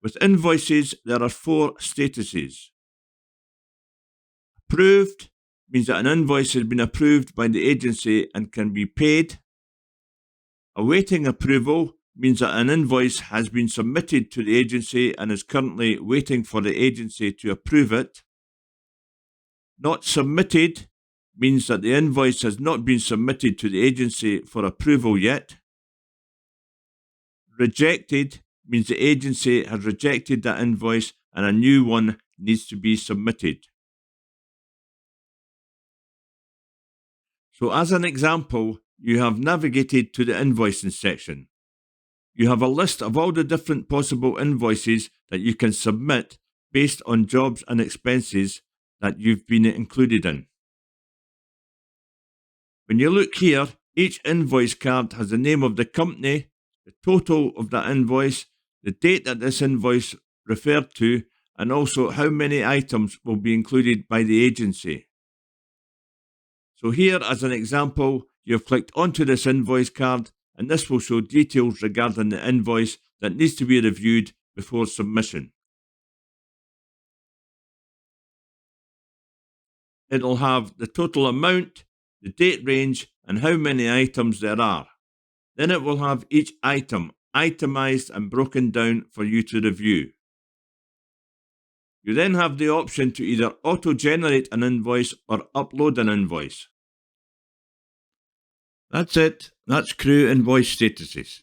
With invoices, there are 4 statuses. Approved means that an invoice has been approved by the agency and can be paid. Awaiting approval means that an invoice has been submitted to the agency and is currently waiting for the agency to approve it. Not submitted means that the invoice has not been submitted to the agency for approval yet. Rejected means the agency has rejected that invoice and a new one needs to be submitted. So as an example, you have navigated to the invoicing section. You have a list of all the different possible invoices that you can submit based on jobs and expenses that you've been included in. When you look here, each invoice card has the name of the company, the total of that invoice, the date that this invoice referred to, and also how many items will be included by the agency. So here, as an example, you've clicked onto this invoice card, and this will show details regarding the invoice that needs to be reviewed before submission. It'll have the total amount, the date range, and how many items there are. Then it will have each item itemized and broken down for you to review. You then have the option to either auto-generate an invoice or upload an invoice. That's it. That's Crew Invoice Statuses.